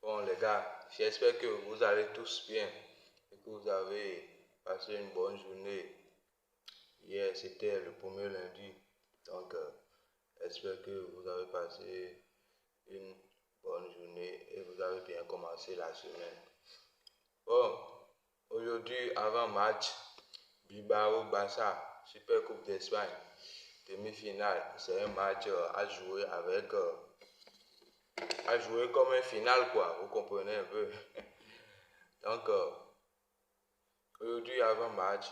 Bon les gars, j'espère que vous allez tous bien et que vous avez passé une bonne journée. Hier c'était le premier lundi, donc j'espère que vous avez passé une bonne journée et vous avez bien commencé la semaine. Bon, aujourd'hui avant match, Bilbao Barça, Super Coupe d'Espagne, demi-finale. C'est un match à jouer comme un final quoi, vous comprenez un peu. Donc aujourd'hui avant match,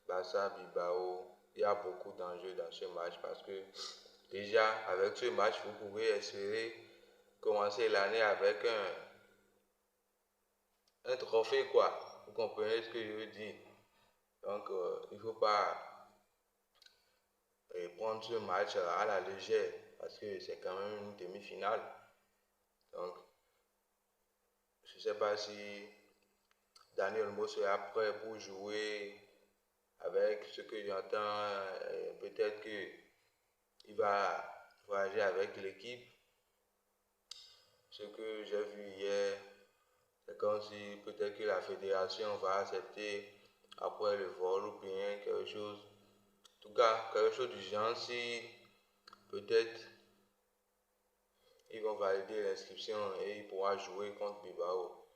Barça Bilbao, il y a beaucoup d'enjeux dans ce match parce que déjà avec ce match vous pouvez espérer commencer l'année avec un trophée quoi. Vous comprenez ce que je veux dire. Donc il ne faut pas prendre ce match à la légère parce que c'est quand même une demi-finale. Donc je ne sais pas si Daniel Olmo sera prêt pour jouer avec ce que j'entends. Peut-être qu'il va voyager avec l'équipe. Ce que j'ai vu hier, c'est comme si peut-être que la fédération va accepter après le vol ou bien quelque chose. En tout cas, quelque chose du genre, si peut-être ils vont valider l'inscription et il pourra jouer contre Bilbao.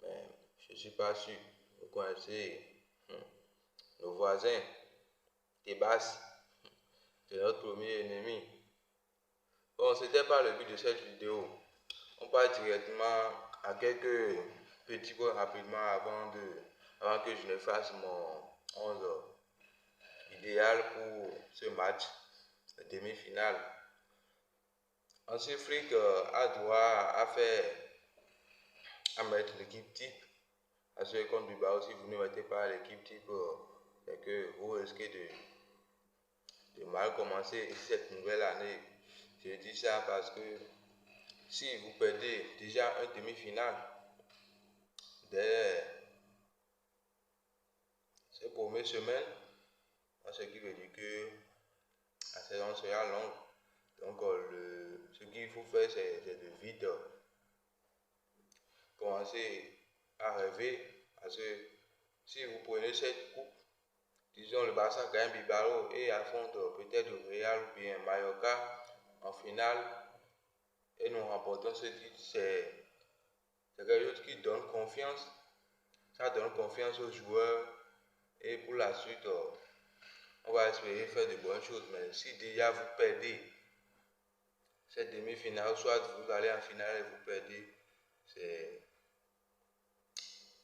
Mais je ne suis pas sûr. Vous connaissez nos voisins, Tebas, c'est notre premier ennemi. Bon, c'était pas le but de cette vidéo. On passe directement à quelques petits points rapidement avant que je ne fasse mon 11 idéal pour ce match, la demi-finale. Ensuite, Flick a droit à mettre l'équipe type. Parce que contre Bilbao, si vous ne mettez pas l'équipe type, c'est que vous risquez de mal commencer cette nouvelle année. Je dis ça parce que si vous perdez déjà un demi-finale dès ces premières semaines, ce qui veut dire que la saison sera longue. Donc ce qu'il faut faire, c'est de vite commencer à rêver. Parce que si vous prenez cette coupe, disons le Barça gagne Bilbao et affronte peut-être le Real ou bien Mallorca en finale et nous remportons ce titre, c'est quelque chose qui donne confiance. Ça donne confiance aux joueurs et pour la suite, on va espérer faire de bonnes choses. Mais si déjà vous perdez cette demi-finale, soit vous allez en finale et vous perdez,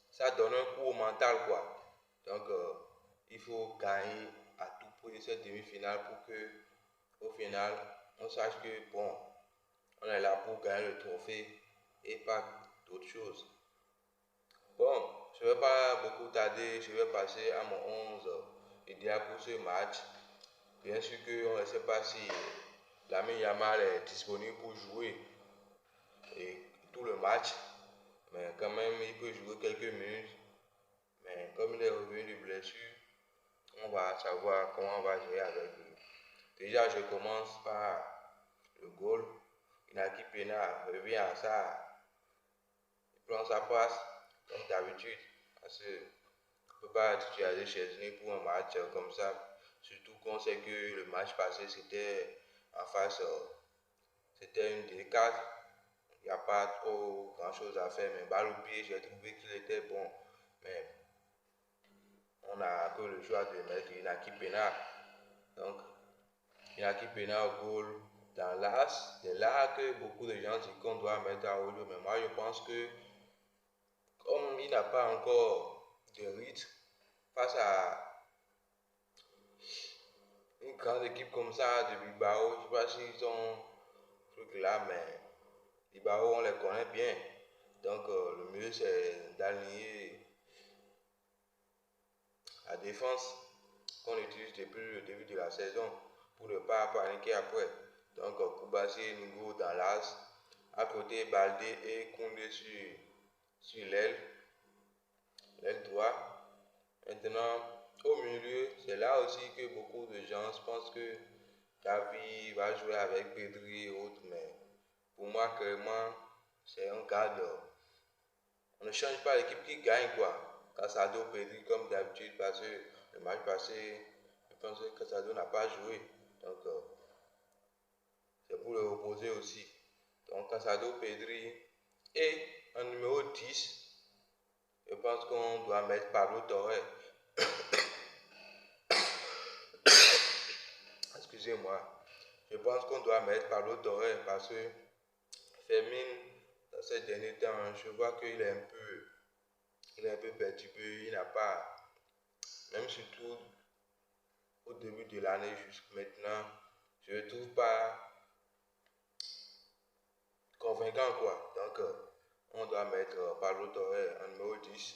ça donne un coup au mental quoi. Donc il faut gagner à tout prix cette demi-finale pour que au final on sache que bon, on est là pour gagner le trophée et pas d'autre chose. Bon, je ne vais pas beaucoup tarder, je vais passer à mon 11 idéal pour ce match. Bien sûr qu'on ne sait pas si Lamine Yamal est disponible pour jouer et tout le match, mais quand même il peut jouer quelques minutes. Mais comme il est revenu de blessure, on va savoir comment on va gérer avec lui. Déjà, je commence par le goal. Inaki Pena revient à ça. Il prend sa place comme d'habitude. Parce qu'on ne peut pas être titularisé chez lui pour un match comme ça. Surtout qu'on sait que le match passé, c'était en face, c'était une délicate. Il n'y a pas trop grand chose à faire. Mais balle au pied, j'ai trouvé qu'il était bon. Mais on n'a que le choix de mettre Inaki Pena. Donc, Inaki Pena au goal dans l'as. C'est là que beaucoup de gens disent qu'on doit mettre à Aurelio. Mais moi, je pense que comme il n'a pas encore de rythme face à une grande équipe comme ça de Bilbao, je ne sais pas s'ils ont ce truc là, mais Bilbao, on les connaît bien. Donc, le mieux, c'est d'aligner la défense qu'on utilise depuis le début de la saison pour ne pas paniquer après. Donc, Koubassi et Nugo dans l'as, à côté Baldé et Koundé sur l'aile droit. Maintenant, au milieu, c'est là aussi que beaucoup de gens pensent que Xavi va jouer avec Pedri et autres, mais pour moi, clairement, c'est un garde. On ne change pas l'équipe qui gagne quoi. Casado perdit comme d'habitude parce que le match passé, je pense que Casado n'a pas joué. Donc c'est pour le reposer aussi. Donc Casado Pedri et en numéro 10, je pense qu'on doit mettre Pablo Torre. Excusez-moi. Je pense qu'on doit mettre Pablo Torre parce que Fermin, dans ces derniers temps, je vois qu'il est un peu perturbé. Il n'a pas, même surtout au début de l'année jusqu'à maintenant, je ne le trouve pas convaincant quoi. Donc, on doit mettre Pablo Torre en numéro 10.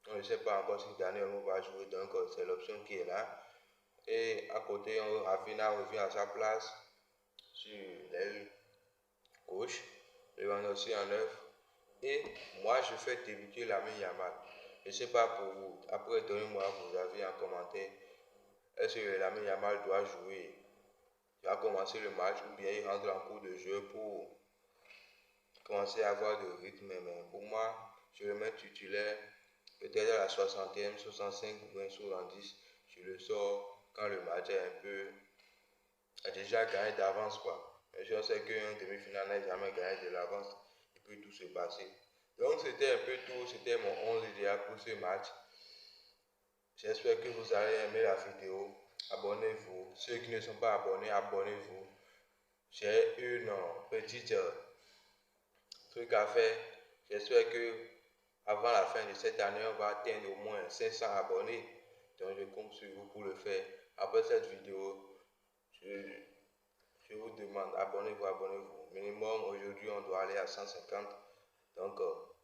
On ne sait pas encore si Daniel va jouer, donc c'est l'option qui est là. Et à côté, Rafinha revient à sa place sur l'aile gauche. Lewandowski en 9. Et moi, je fais débuter Lamine Yamal. Je ne sais pas pour vous. Après, donnez-moi vos avis en commentaire. Est-ce que Lamine Yamal doit jouer? Il va commencer le match ou bien il rentre en cours de jeu pour commencer à avoir de rythme. Mais pour moi, je le mets titulaire. Peut-être à la 60e, 65 ou bien 70. Je le sors quand le match est un peu a déjà gagné d'avance quoi. Mais je sais qu'un demi-finale n'a jamais gagné de l'avance. Il peut tout se passer. Donc c'était un peu tout, c'était mon 11 idéal pour ce match. J'espère que vous allez aimer la vidéo. Abonnez-vous. Ceux qui ne sont pas abonnés, abonnez-vous. J'ai une petite truc à faire. J'espère que avant la fin de cette année, on va atteindre au moins 500 abonnés. Donc je compte sur vous pour le faire. Après cette vidéo, je vous demande, abonnez-vous. Minimum, aujourd'hui, on doit aller à 150. Donc,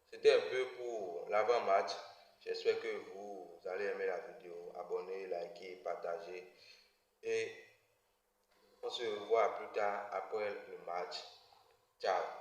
c'était un peu pour l'avant-match. J'espère que vous allez aimer la vidéo. Abonnez, likez, partagez. Et on se revoit plus tard après le match. Ciao.